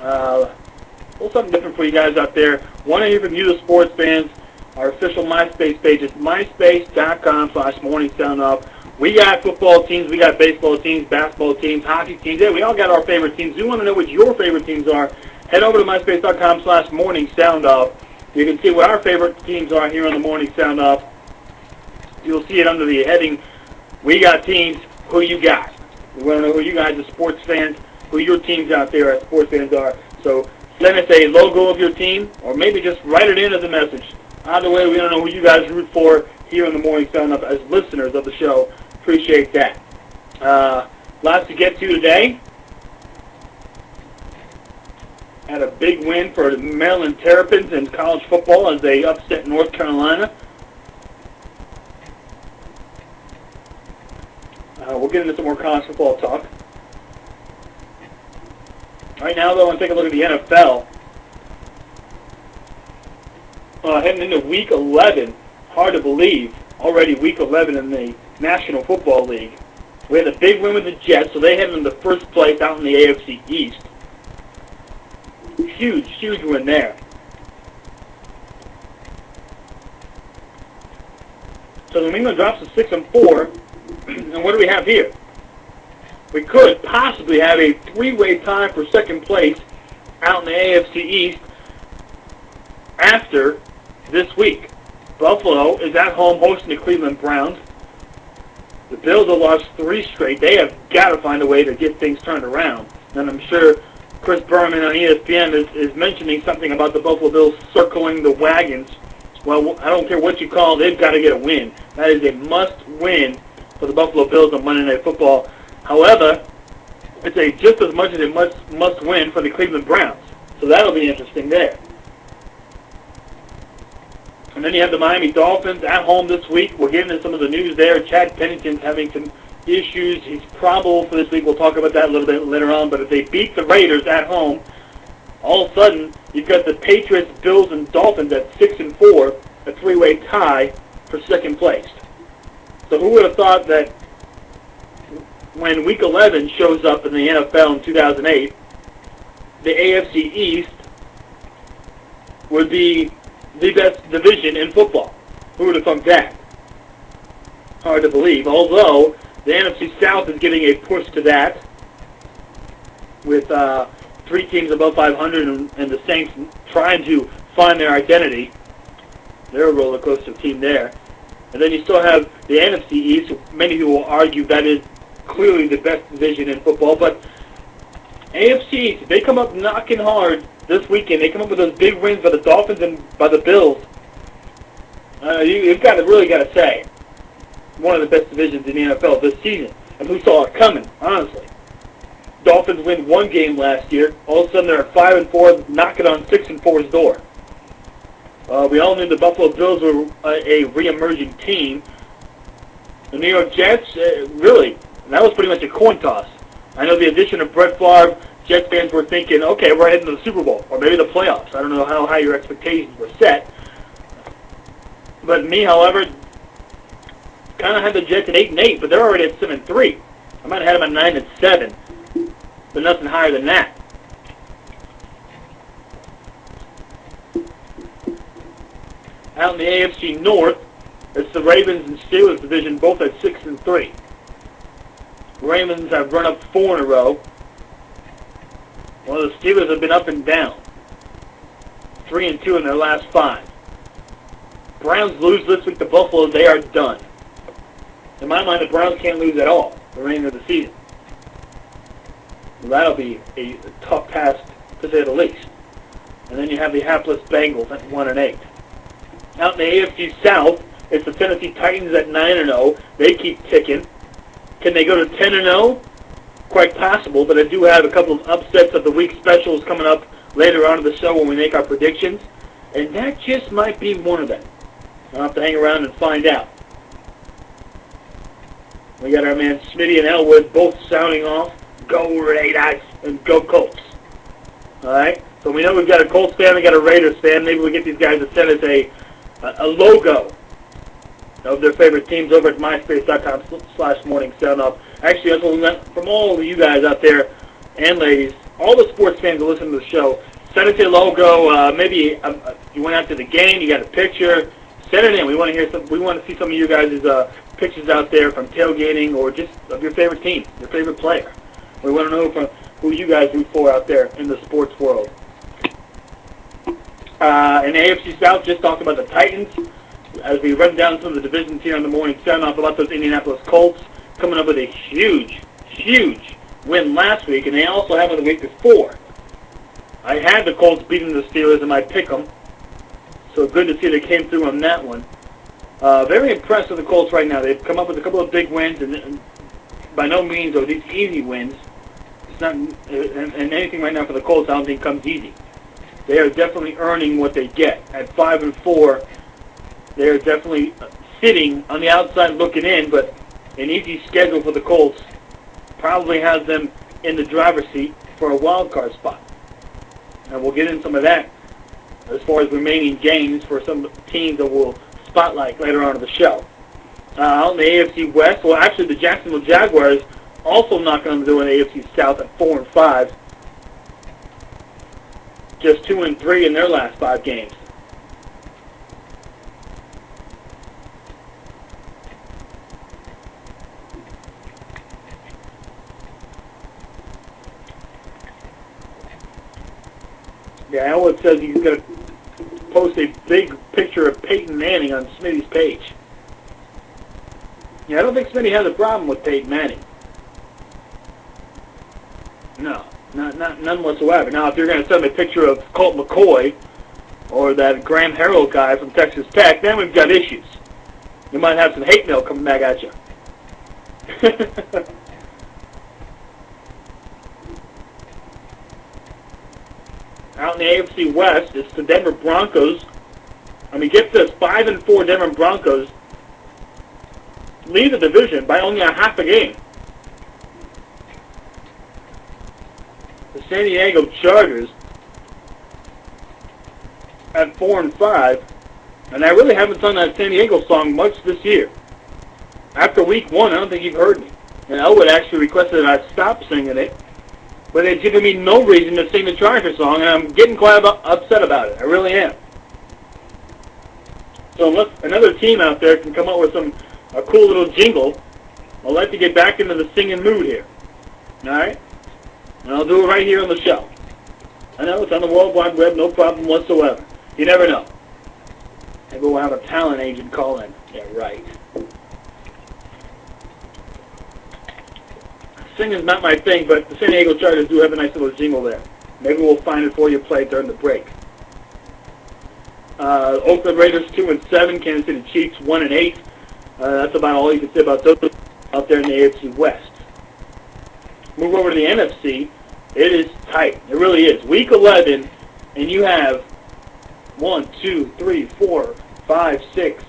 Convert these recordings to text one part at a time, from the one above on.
A little something different for you guys out there. Want to hear from you, the sports fans. Our official MySpace page is myspace.com/morningsoundoff. We got football teams, we got baseball teams, basketball teams, hockey teams. Yeah, we all got our favorite teams. We want to know what your favorite teams are. Head over to myspace.com/morningsoundoff. You can see what our favorite teams are here on the Morning Sound Off. You'll see it under the heading, We Got Teams, Who You Got. We want to know who you guys, the sports fans, who your teams out there as sports fans are. So send us a logo of your team, or maybe just write it in as a message. Either way, we don't know who you guys root for here on the Morning Sound Off as listeners of the show. Appreciate that. Lots to get to today. Had a big win for the Maryland Terrapins in college football as they upset North Carolina. We'll get into some more college football talk. Right now, though, I want to take a look at the NFL. Heading into Week 11, hard to believe, already Week 11 in the National Football League. We had a big win with the Jets, so they head into first place out in the AFC East. Huge win there. So New England drops to 6-4, and what do we have here? We could possibly have a three-way tie for second place out in the AFC East after this week. Buffalo is at home hosting the Cleveland Browns. The Bills have lost 3 straight. They have got to find a way to get things turned around. And I'm sure Chris Berman on ESPN is mentioning something about the Buffalo Bills circling the wagons. Well, I don't care what you call it, they've got to get a win. That is a must-win for the Buffalo Bills on Monday Night Football. However, it's just as much as a must-win for the Cleveland Browns. So that'll be interesting there. And then you have the Miami Dolphins at home this week. We're getting into some of the news there. Chad Pennington's having some issues. He's probable for this week. We'll talk about that a little bit later on. But if they beat the Raiders at home, all of a sudden you've got the Patriots, Bills, and Dolphins at 6-4, a three-way tie for second place. So who would have thought that when Week 11 shows up in the NFL in 2008, the AFC East would be the best division in football? Who would have thunk that? Hard to believe. Although the NFC South is getting a push to that with 3 teams above 500 and the Saints trying to find their identity. They're a roller coaster team there. And then you still have the NFC East. Many people will argue that is clearly the best division in football. But AFC East, they come up knocking hard this weekend. They come up with those big wins by the Dolphins and by the Bills. You've really got to say, one of the best divisions in the NFL this season. And who saw it coming, honestly? Dolphins win 1 game last year. All of a sudden they're at 5-4, knocking on 6-4's door. We all knew the Buffalo Bills were a re-emerging team. The New York Jets, really, that was pretty much a coin toss. I know the addition of Brett Favre, Jets fans were thinking, okay, we're heading to the Super Bowl, or maybe the playoffs. I don't know how high your expectations were set. But me, however, kind of had the Jets at 8-8, but they're already at 7-3. I might have had them at 9-7, but nothing higher than that. Out in the AFC North, it's the Ravens and Steelers division, both at 6-3. Ravens have run up 4 in a row. Well, the Steelers have been up and down. 3-2 in their last 5. Browns lose this week to Buffalo, they are done. In my mind, the Browns can't lose at all the remainder of the season. Well, that'll be a tough task, to say the least. And then you have the hapless Bengals at 1-8. Out in the AFC South, it's the Tennessee Titans at 9-0. They keep ticking. Can they go to 10-0? Quite possible, but I do have a couple of upsets of the week specials coming up later on in the show when we make our predictions. And that just might be one of them. I'll have to hang around and find out. We got our man Smitty and Elwood both sounding off. Go Raiders and go Colts. All right? So we know we've got a Colts fan, we got a Raiders fan. Maybe we get these guys to send us a logo of their favorite teams over at myspace.com/morningsoundoff. Actually, that's what we want from all of you guys out there and ladies. all the sports fans that listen to the show, send it to your logo. Maybe you went out to the game, you got a picture. Send it in. We want to hear some. We want to see some of you guys' pictures out there from tailgating or just of your favorite team, your favorite player. We want to know who you guys root for out there in the sports world. In AFC South, just talked about the Titans. As we run down some of the divisions here in the morning, starting off about those Indianapolis Colts coming up with a huge win last week, and they also have it the week before. I had the Colts beating the Steelers in my pick'em, so good to see they came through on that one. Very impressed with the Colts right now. They've come up with a couple of big wins, and by no means are these easy wins. It's not, and anything right now for the Colts I don't think comes easy. They are definitely earning what they get. At 5-4, they are definitely sitting on the outside looking in, but an easy schedule for the Colts probably has them in the driver's seat for a wild card spot. And we'll get into some of that as far as remaining games for some teams that we'll spotlight later on in the show. Out in the AFC West, well, actually the Jacksonville Jaguars also knocking on the door in the AFC South at 4-5. Just 2-3 in their last 5 games. Yeah, Elwood says he's going to post a big picture of Peyton Manning on Smitty's page. Yeah, I don't think Smitty has a problem with Peyton Manning. No, none whatsoever. Now, if you're going to send me a picture of Colt McCoy or that Graham Harrell guy from Texas Tech, then we've got issues. You might have some hate mail coming back at you. Out in the AFC West, it's the Denver Broncos. I mean, get this, 5-4 Denver Broncos lead the division by only a half a game. The San Diego Chargers at 4-5, and I really haven't sung that San Diego song much this year. After week 1, I don't think you've heard me. And Elwood actually requested that I stop singing it, but it's given me no reason to sing the Charger song, and I'm getting quite upset about it. I really am. So unless another team out there can come up with a cool little jingle, I'd like to get back into the singing mood here. All right? And I'll do it right here on the show. I know it's on the World Wide Web, no problem whatsoever. You never know. Maybe we'll have a talent agent call in. Yeah, right. Singing's not my thing, but the San Diego Chargers do have a nice little jingle there. Maybe we'll find it for you, play it during the break. Oakland Raiders 2-7, Kansas City Chiefs 1-8. That's about all you can say about those out there in the AFC West. Move over to the NFC. It is tight. It really is. Week 11, and you have 1, 2, 3, 4, 5, 6,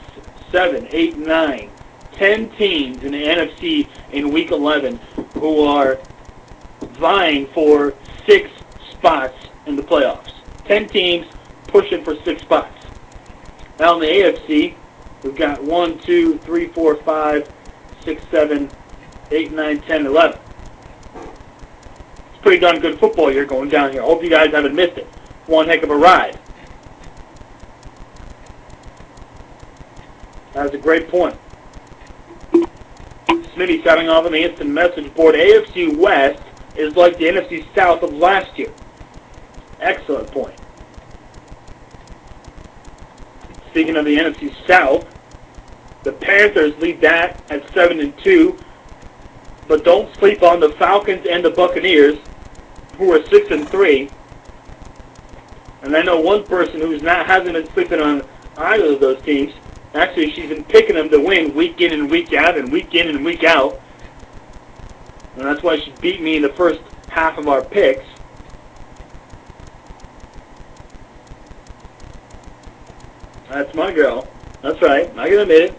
7, 8, 9, 10 teams in the NFC in Week 11 who are vying for 6 spots in the playoffs. 10 teams pushing for 6 spots. Now in the AFC, we've got 1, 2, 3, 4, 5, 6, 7, 8, 9, 10, 11. It's pretty darn good football here going down here. I hope you guys haven't missed it. One heck of a ride. That's a great point. Smitty shouting off on the instant message board. AFC West is like the NFC South of last year. Excellent point. Speaking of the NFC South, the Panthers lead that at 7-2, but don't sleep on the Falcons and the Buccaneers, who are 6-3. And I know one person who's hasn't been sleeping on either of those teams. Actually, she's been picking them to win week in and week out and week in and week out. And that's why she beat me in the first half of our picks. That's my girl. That's right. I can admit it.